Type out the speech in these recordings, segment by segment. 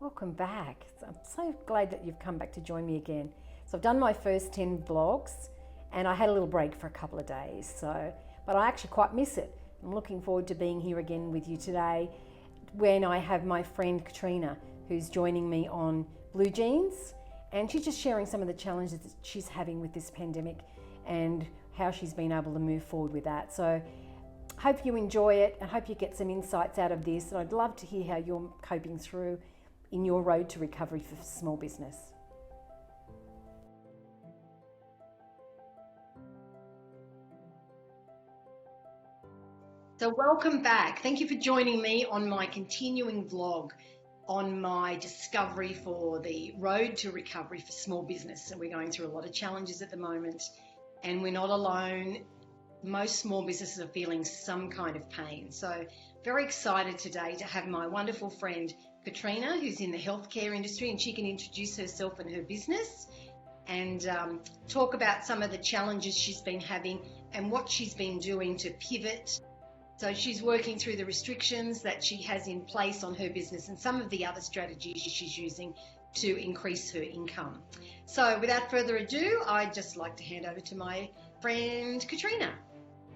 Welcome back. I'm so glad that you've come back to join me again. So I've done my first 10 vlogs and I had a little break for a couple of days. But I actually quite miss it. I'm looking forward to being here again with you today when I have my friend Katrina who's joining me on Blue Jeans, and she's just sharing some of the challenges that she's having with this pandemic and how she's been able to move forward with that. So hope you enjoy it and hope you get some insights out of this. And I'd love to hear how you're coping through in your road to recovery for small business. So welcome back. Thank you for joining me on my continuing vlog on my discovery for the road to recovery for small business. And we're going through a lot of challenges at the moment and we're not alone. Most small businesses are feeling some kind of pain. So very excited today to have my wonderful friend Katrina, who's in the healthcare industry, and she can introduce herself and her business and talk about some of the challenges she's been having and what she's been doing to pivot. So she's working through the restrictions that she has in place on her business and some of the other strategies she's using to increase her income. So without further ado, I'd just like to hand over to my friend Katrina.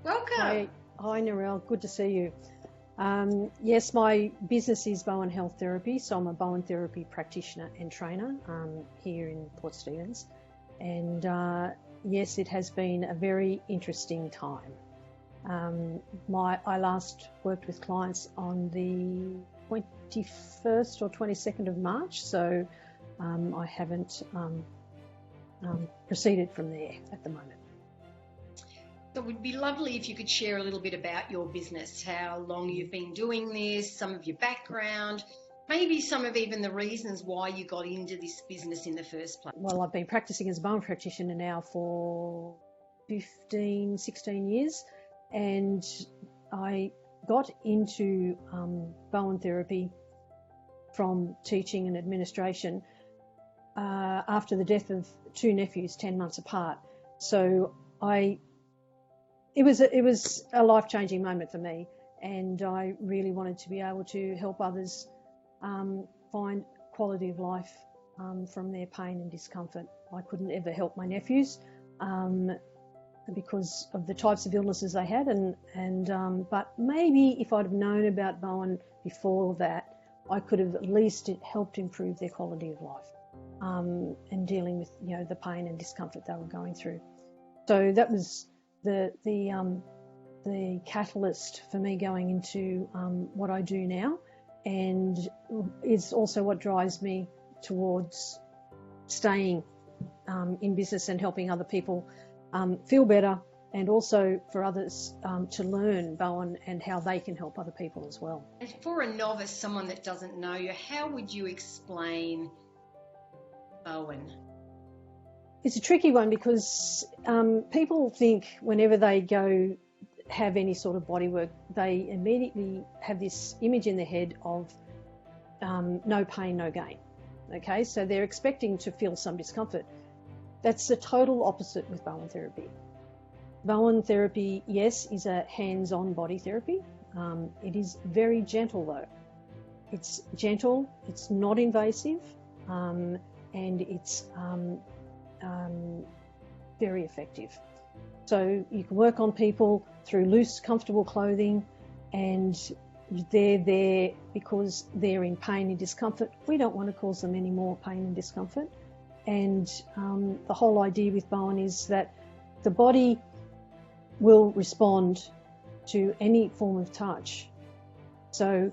Welcome. Hi Narelle, good to see you. Yes, my business is Bowen Health Therapy, so I'm a Bowen Therapy practitioner and trainer here in Port Stephens. And yes, it has been a very interesting time. I last worked with clients on the 21st or 22nd of March, so I haven't proceeded from there at the moment. So it would be lovely if you could share a little bit about your business, how long you've been doing this, some of your background, maybe some of even the reasons why you got into this business in the first place. Well, I've been practicing as a Bowen practitioner now for 15, 16 years, and I got into Bowen therapy from teaching and administration after the death of two nephews 10 months apart. So it was a life-changing moment for me, and I really wanted to be able to help others find quality of life from their pain and discomfort. I couldn't ever help my nephews because of the types of illnesses they had, but maybe if I'd have known about Bowen before that, I could have at least helped improve their quality of life and dealing with the pain and discomfort they were going through. So that was the catalyst for me going into what I do now, and it's also what drives me towards staying in business and helping other people feel better, and also for others to learn Bowen and how they can help other people as well. And for a novice, someone that doesn't know you, how would you explain Bowen? It's a tricky one because people think whenever they go have any sort of body work, they immediately have this image in their head of no pain, no gain. Okay, so they're expecting to feel some discomfort. That's the total opposite with Bowen therapy. Bowen therapy, yes, is a hands-on body therapy. It is very gentle though. It's gentle, it's not invasive, and it's very effective. So you can work on people through loose, comfortable clothing, and they're there because they're in pain and discomfort. We don't want to cause them any more pain and discomfort. And the whole idea with Bowen is that the body will respond to any form of touch. So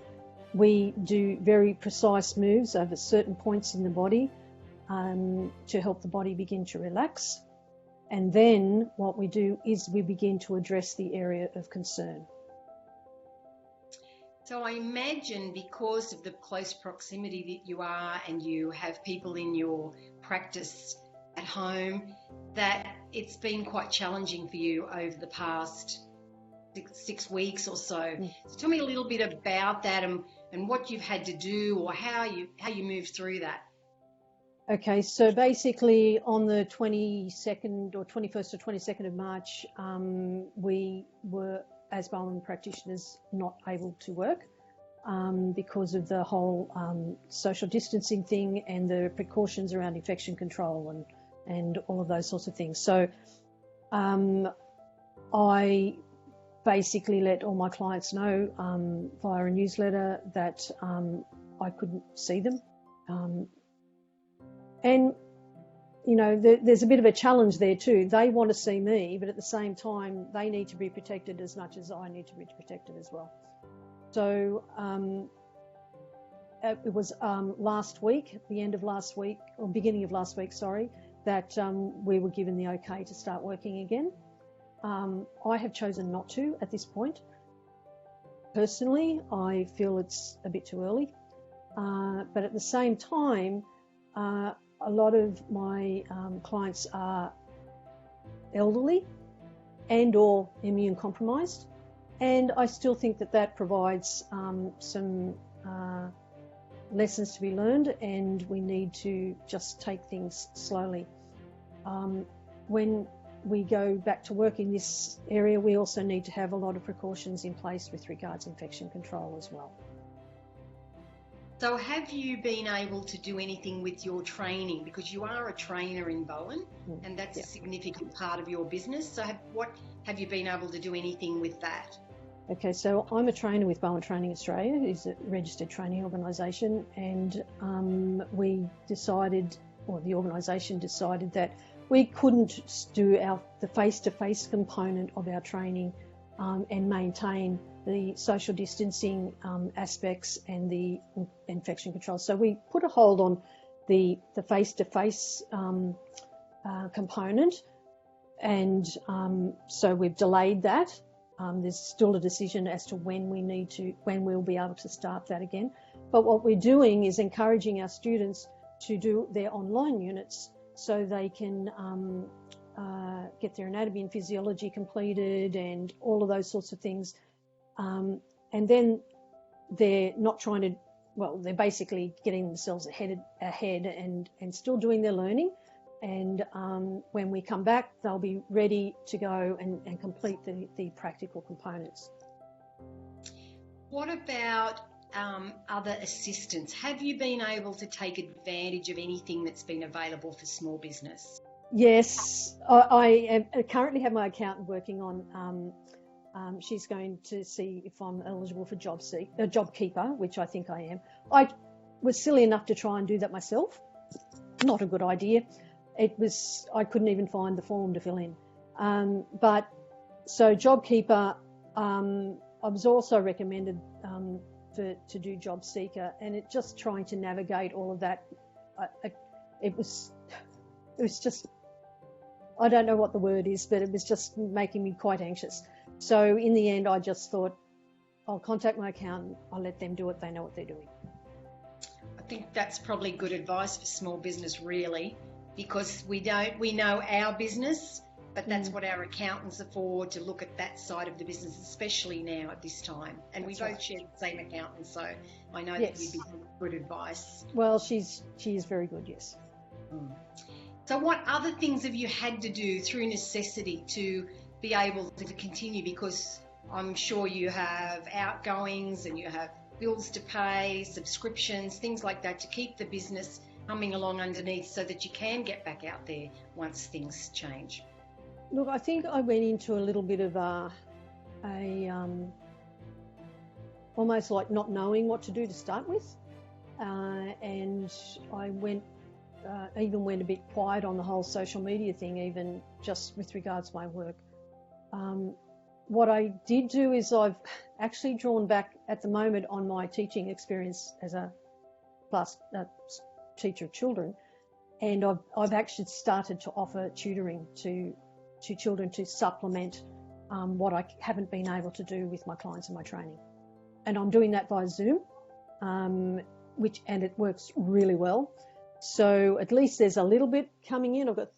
we do very precise moves over certain points in the body to help the body begin to relax. And then what we do is we begin to address the area of concern. So I imagine because of the close proximity that you are and you have people in your practice at home, that it's been quite challenging for you over the past six weeks or so. So tell me a little bit about that and what you've had to do or how you moved through that. Okay, so basically on the 22nd or 21st or 22nd of March, we were, as Bowen practitioners, not able to work. because of the whole social distancing thing and the precautions around infection control and all of those sorts of things. So I basically let all my clients know via a newsletter that I couldn't see them. And, you know, there's a bit of a challenge there too. They want to see me, but at the same time, they need to be protected as much as I need to be protected as well. So it was last week, at the end of last week, or beginning of last week, sorry, that we were given the okay to start working again. I have chosen not to at this point. Personally, I feel it's a bit too early. But at the same time, a lot of my clients are elderly and or immune compromised. And I still think that provides some lessons to be learned, and we need to just take things slowly. When we go back to work in this area, we also need to have a lot of precautions in place with regards to infection control as well. So have you been able to do anything with your training? Because you are a trainer in Bowen, and that's a significant part of your business. So have you been able to do anything with that? Okay, so I'm a trainer with Bowen Training Australia, who's a registered training organisation, and we decided, or the organisation decided, that we couldn't do the face-to-face component of our training and maintain the social distancing aspects and the infection control. So we put a hold on the face-to-face component, and so we've delayed that. There's still a decision as to when we'll be able to start that again. But what we're doing is encouraging our students to do their online units so they can get their anatomy and physiology completed and all of those sorts of things. And then they're not trying to, they're basically getting themselves ahead and still doing their learning. And when we come back, they'll be ready to go and complete the practical components. What about other assistance? Have you been able to take advantage of anything that's been available for small business? Yes, I currently have my accountant working on. She's going to see if I'm eligible for JobKeeper, which I think I am. I was silly enough to try and do that myself. Not a good idea. I couldn't even find the form to fill in. So JobKeeper, I was also recommended to do Job Seeker, and it just trying to navigate all of that. It was just, I don't know what the word is, but it was just making me quite anxious. So in the end, I just thought, I'll contact my accountant. I'll let them do it. They know what they're doing. I think that's probably good advice for small business, really. Because we know our business, but that's what our accountants are for, to look at that side of the business, especially now at this time. And we both share the same accountant, so I know that you'd be good advice. Well, she is very good, yes. So what other things have you had to do through necessity to be able to continue? Because I'm sure you have outgoings and you have bills to pay, subscriptions, things like that, to keep the business humming along underneath so that you can get back out there once things change. Look, I think I went into a little bit of almost like not knowing what to do to start with, and I even went a bit quiet on the whole social media thing, even just with regards to my work. What I did do is I've actually drawn back at the moment on my teaching experience as a class teacher of children, and I've actually started to offer tutoring to children to supplement what I haven't been able to do with my clients in my training. And I'm doing that via Zoom, and it works really well. So at least there's a little bit coming in. I've got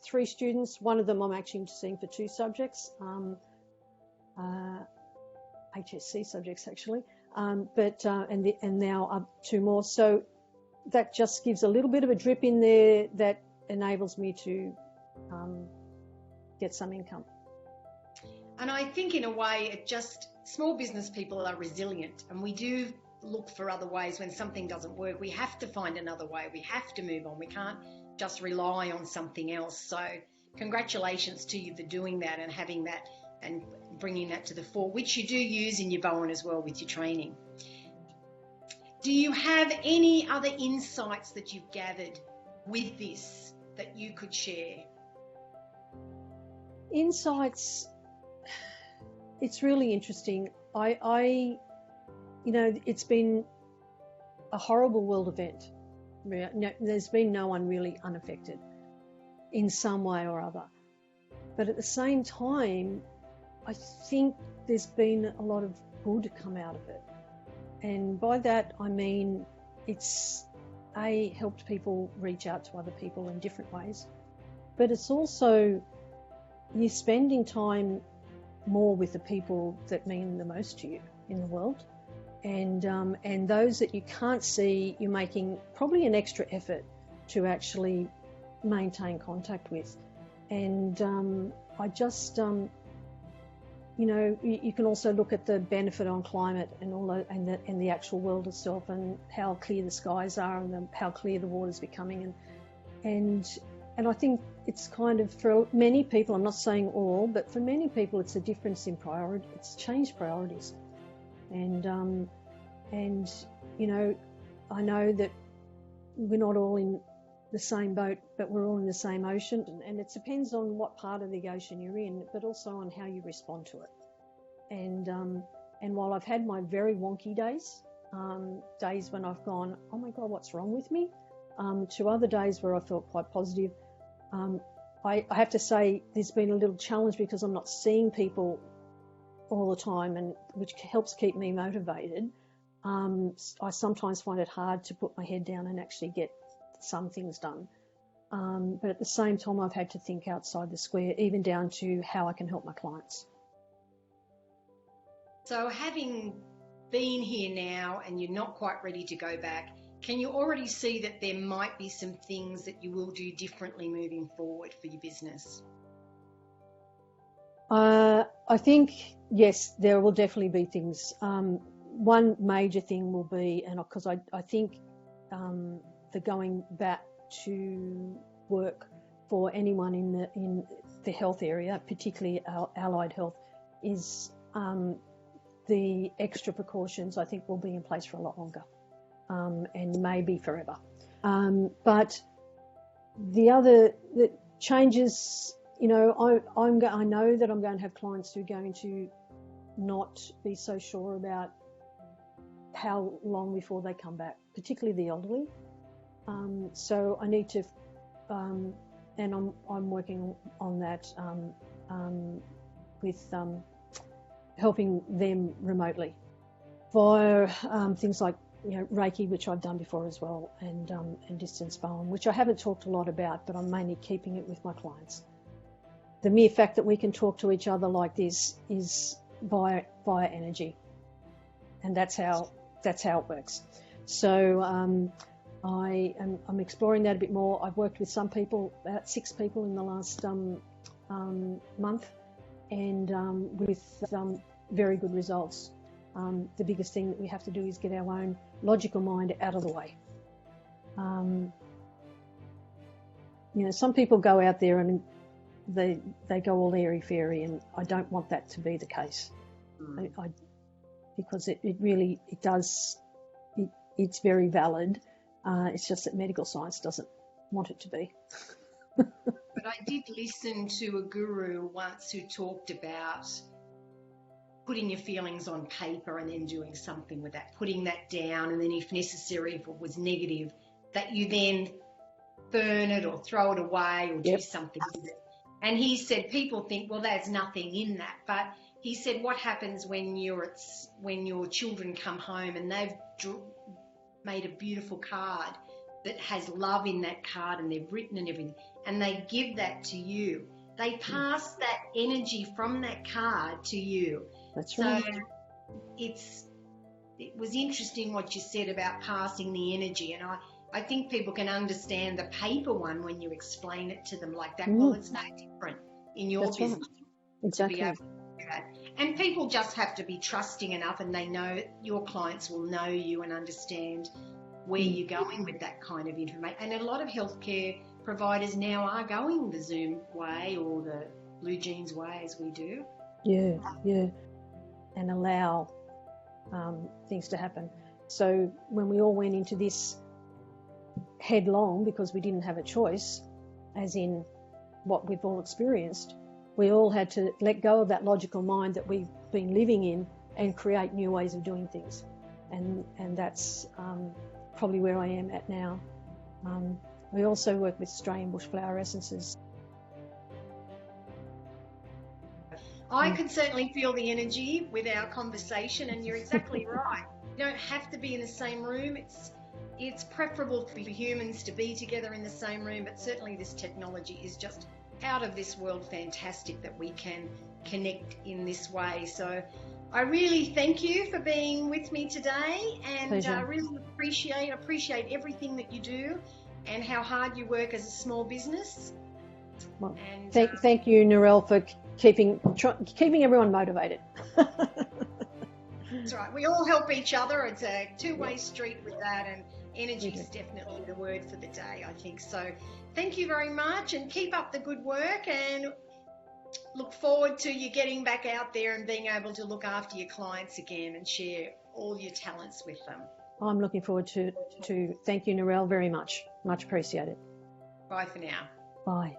3 students. One of them I'm actually seeing for 2 subjects, HSC subjects actually, and now up 2 more. So that just gives a little bit of a drip in there that enables me to get some income. And I think in a way small business people are resilient, and we do look for other ways when something doesn't work. We have to find another way. We have to move on. We can't just rely on something else. So congratulations to you for doing that and having that and bringing that to the fore, which you do use in your Bowen as well with your training. Do you have any other insights that you've gathered with this that you could share? Insights, it's really interesting. It's been a horrible world event. There's been no one really unaffected in some way or other. But at the same time, I think there's been a lot of good come out of it. And by that, I mean it's helped people reach out to other people in different ways. But it's also you're spending time more with the people that mean the most to you in the world. And those that you can't see, you're making probably an extra effort to actually maintain contact with. And I just, you can also look at the benefit on climate and all that, and the actual world itself, and how clear the skies are, and how clear the water's becoming, and I think it's kind of, for many people, I'm not saying all, but for many people, it's a difference in priority. It's changed priorities. And I know that we're not all in the same boat, but we're all in the same ocean, and it depends on what part of the ocean you're in, but also on how you respond to it. And while I've had my very wonky days when I've gone, oh my God, what's wrong with me? To other days where I felt quite positive. I have to say there's been a little challenge because I'm not seeing people all the time, and which helps keep me motivated. I sometimes find it hard to put my head down and actually get some things done. But at the same time, I've had to think outside the square, even down to how I can help my clients. So having been here now and you're not quite ready to go back, can you already see that there might be some things that you will do differently moving forward for your business? I think, yes, there will definitely be things. One major thing will be, and because I think the going back to work for anyone in the health area, particularly allied health, is the extra precautions I think will be in place for a lot longer. And maybe forever. But the changes, I know that I'm going to have clients who are going to not be so sure about how long before they come back, particularly the elderly. So I need to, and I'm working on that with helping them remotely via things like Reiki, which I've done before as well, and distance Bowen, which I haven't talked a lot about, but I'm mainly keeping it with my clients. The mere fact that we can talk to each other like this is via energy, and that's how it works. So I'm exploring that a bit more. I've worked with some people, about 6 people in the last month, and with very good results. The biggest thing that we have to do is get our own logical mind out of the way. Some people go out there and they go all airy-fairy, and I don't want that to be the case. Because it's very valid. It's just that medical science doesn't want it to be. But I did listen to a guru once who talked about putting your feelings on paper and then doing something with that, putting that down, and then if necessary, if it was negative, that you then burn it or throw it away or do something with it. And he said people think, well, there's nothing in that. But he said what happens when your children come home and they've made a beautiful card that has love in that card, and they've written and everything, and they give that to you. They pass that energy from that card to you. That's right. So it was interesting what you said about passing the energy, and I think people can understand the paper one when you explain it to them like that. Well, it's no different in your business. Right. Exactly. To be able to do that. And people just have to be trusting enough, and they know your clients will know you and understand where you're going with that kind of information. And a lot of healthcare providers now are going the Zoom way or the Blue Jeans way, as we do. Yeah, and allow things to happen. So when we all went into this headlong because we didn't have a choice, as in what we've all experienced, we all had to let go of that logical mind that we've been living in and create new ways of doing things. And that's probably where I am at now. We also work with Australian bush flower essences. I can certainly feel the energy with our conversation, and you're exactly right. You don't have to be in the same room. It's preferable for humans to be together in the same room, but certainly this technology is just out of this world fantastic that we can connect in this way. So I really thank you for being with me today, and I really appreciate everything that you do and how hard you work as a small business. Well, thank you, Narelle, for keeping everyone motivated. That's right. We all help each other. It's a two-way street with that, and energy is definitely the word for the day, I think. So thank you very much, and keep up the good work, and look forward to you getting back out there and being able to look after your clients again and share all your talents with them. I'm looking forward to thank you, Narelle, very much. Much appreciated. Bye for now. Bye.